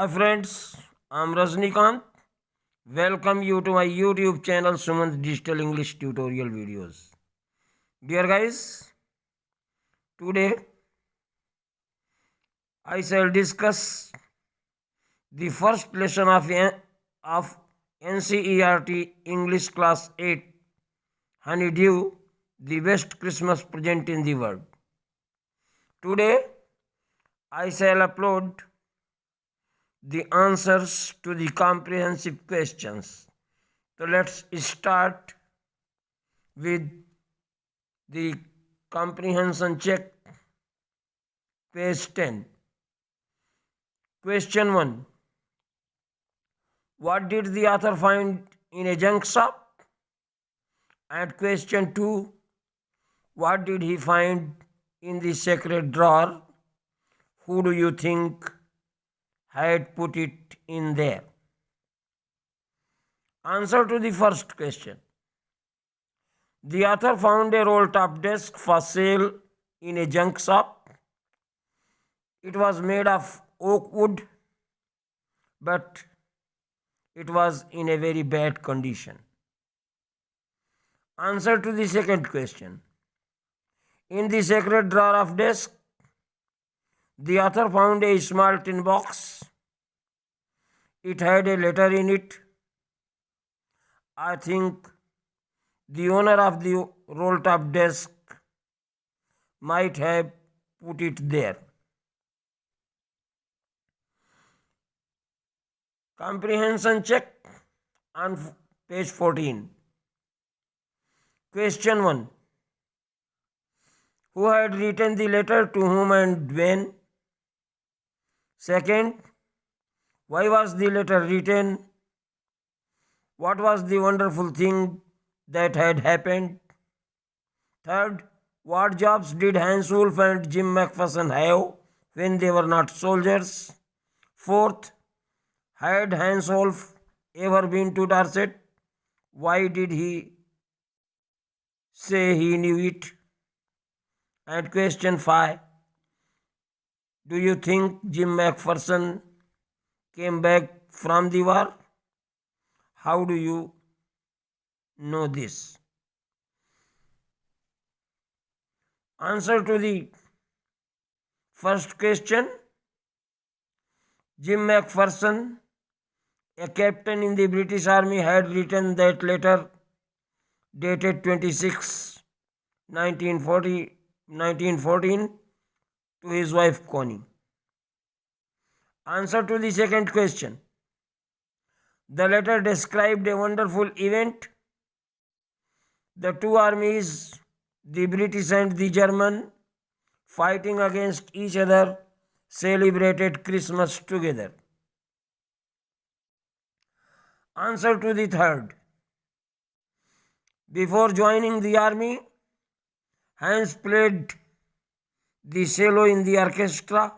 Hi friends, I'm Rajnikant. Welcome you to my YouTube channel Suman's Digital English Tutorial Videos. Dear guys, today I shall discuss the first lesson of NCERT English Class 8 Honeydew, the best Christmas present in the world. Today I shall upload the answers to the comprehensive questions. So let's start with the comprehension check, page 10. Question 1. What did the author find in a junk shop? And question 2. What did he find in the secret drawer? Who do you think had put it in there? Answer to the first question. The author found a roll-top desk for sale in a junk shop. It was made of oak wood, but it was in a very bad condition. Answer to the second question. In the secret drawer of desk, the author found a small tin box. It had a letter in it. I think the owner of the roll-top desk might have put it there. Comprehension check on page 14. Question 1. Who had written the letter, to whom and when? Second, why was the letter written? What was the wonderful thing that had happened? Third, what jobs did Hans Wolf and Jim McPherson have when they were not soldiers? Fourth, had Hans Wolf ever been to Dorset? Why did he say he knew it? And question 5. Do you think Jim McPherson came back from the war? How do you know this? Answer to the first question. Jim McPherson, a captain in the British Army, had written that letter dated 1914 to his wife Connie. Answer to the second question. The letter described a wonderful event. The two armies, the British and the German, fighting against each other, celebrated Christmas together. Answer to the third. Before joining the army, Hans played the cello in the orchestra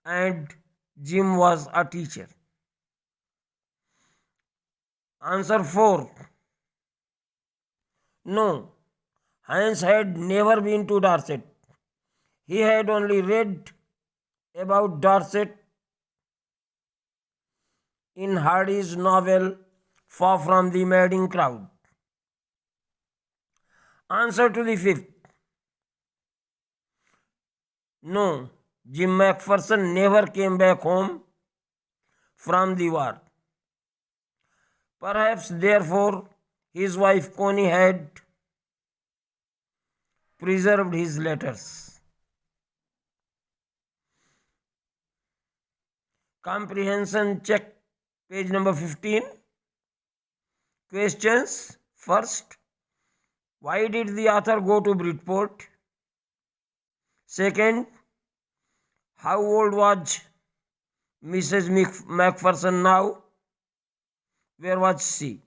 and Jim was a teacher. Answer 4. No, Hans had never been to Dorset. He had only read about Dorset in Hardy's novel Far from the Madding Crowd. Answer to the fifth. No, Jim McPherson never came back home from the war. Perhaps, therefore, his wife Connie had preserved his letters. Comprehension check, page number 15. Questions. First, why did the author go to Bridport? Second, how old was Mrs. McPherson now? Where was she?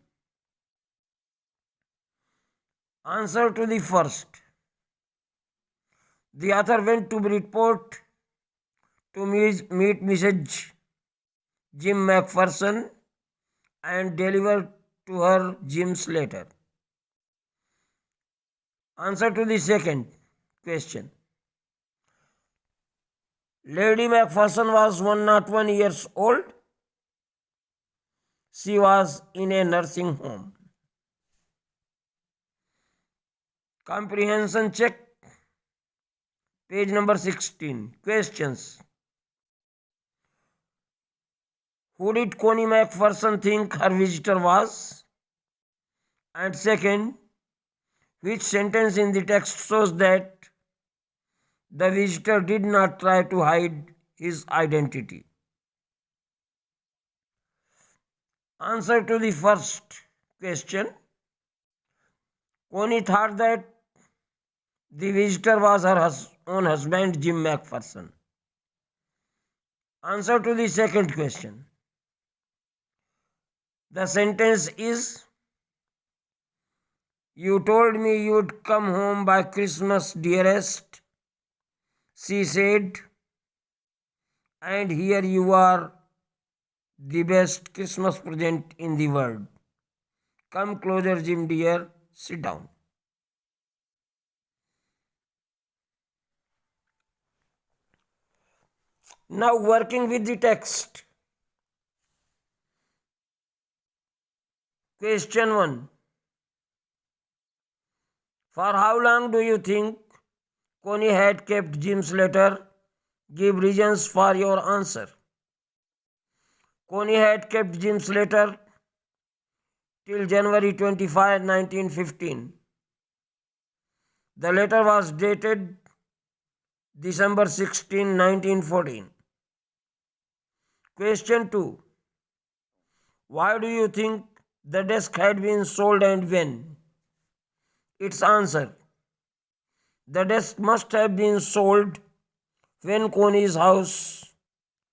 Answer to the first. The author went to Bridport to meet Mrs. Jim McPherson and deliver to her Jim's letter. Answer to the second question. Lady Macpherson was 101 years old. She was in a nursing home. Comprehension check. Page number 16. Questions. Who did Connie Macpherson think her visitor was? And second, which sentence in the text shows that the visitor did not try to hide his identity? Answer to the first question. Connie thought that the visitor was her own husband, Jim Macpherson. Answer to the second question. The sentence is, you told me you'd come home by Christmas, dearest. She said, and here you are, the best Christmas present in the world. Come closer, Jim dear. Sit down. Now working with the text. Question 1. For how long do you think Connie had kept Jim's letter? Give reasons for your answer. Connie had kept Jim's letter till January 25, 1915. The letter was dated December 16, 1914. Question 2. Why do you think the desk had been sold and when? Its answer. The desk must have been sold when Connie's house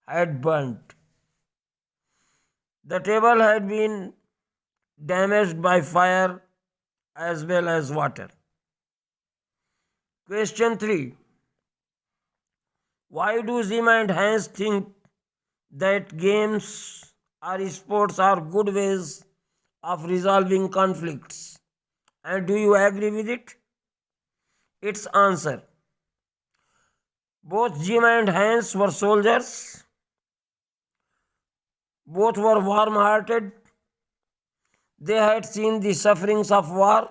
had burnt. The table had been damaged by fire as well as water. Question 3. Why do Jim and Hans think that games or sports are good ways of resolving conflicts? And do you agree with it? Its answer. Both Jim and Hans were soldiers. Both were warm-hearted. They had seen the sufferings of war,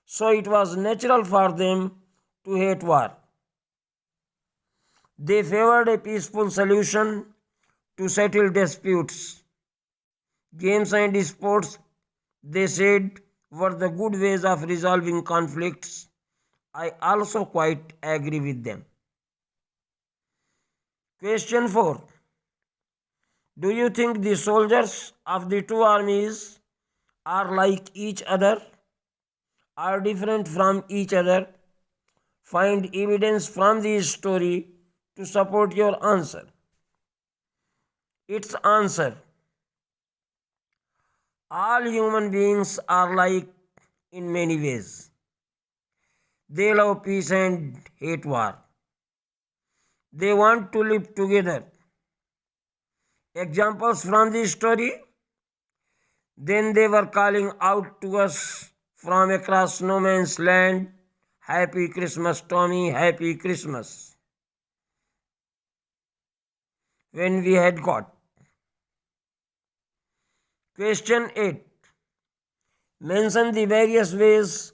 so it was natural for them to hate war. They favored a peaceful solution to settle disputes. Games and sports, they said, were the good ways of resolving conflicts. I also quite agree with them. Question 4. Do you think the soldiers of the two armies are like each other, are different from each other? Find evidence from the story to support your answer. Its answer. All human beings are like in many ways. They love peace and hate war. They want to live together. Examples from the story. Then they were calling out to us from across no man's land, Happy Christmas, Tommy, Happy Christmas. When we had got. Question 8. Mention the various ways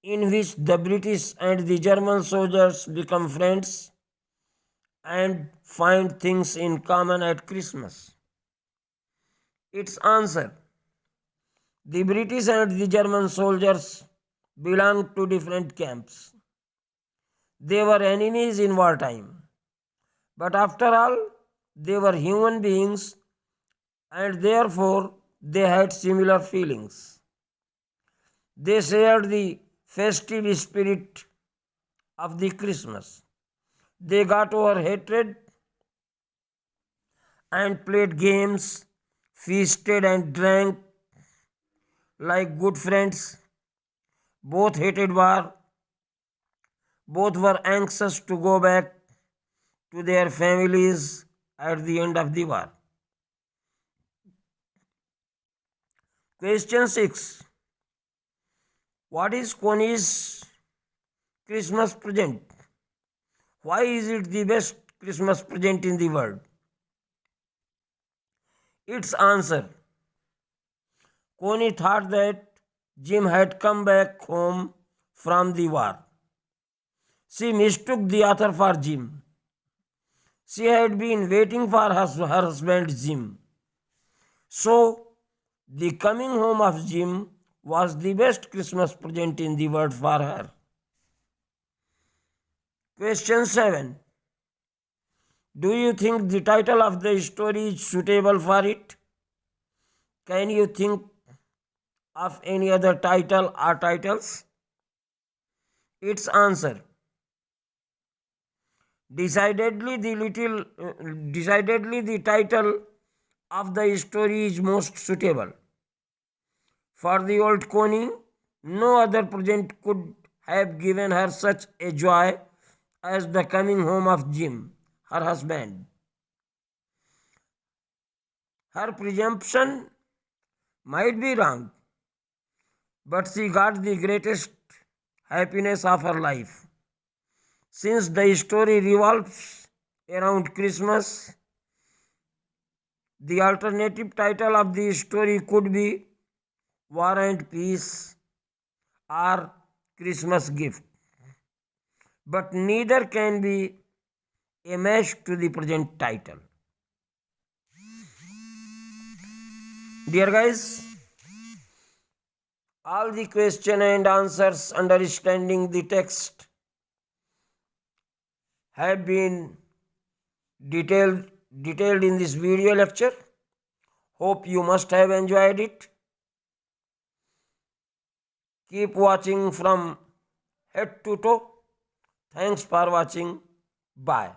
in which the British and the German soldiers become friends and find things in common at Christmas. Its answer. The British and the German soldiers belonged to different camps. They were enemies in wartime. But after all, they were human beings and therefore they had similar feelings. They shared the festive spirit of the Christmas. They got over hatred and played games, feasted and drank like good friends. Both hated war. Both were anxious to go back to their families at the end of the war. Question 6. What is Connie's Christmas present? Why is it the best Christmas present in the world? Its answer. Connie thought that Jim had come back home from the war. She mistook the author for Jim. She had been waiting for her husband Jim. So, the coming home of Jim was the best Christmas present in the world for her. Question 7. Do you think the title of the story is suitable for it? Can you think of any other title or titles? Its answer. Decidedly the title of the story is most suitable. For the old Connie, no other present could have given her such a joy as the coming home of Jim, her husband. Her presumption might be wrong, but she got the greatest happiness of her life. Since the story revolves around Christmas, the alternative title of the story could be War and Peace or Christmas Gift. But neither can be a match to the present title. Dear guys, all the question and answers understanding the text have been detailed in this video lecture. Hope you must have enjoyed it. Keep watching from head to toe. Thanks for watching. Bye.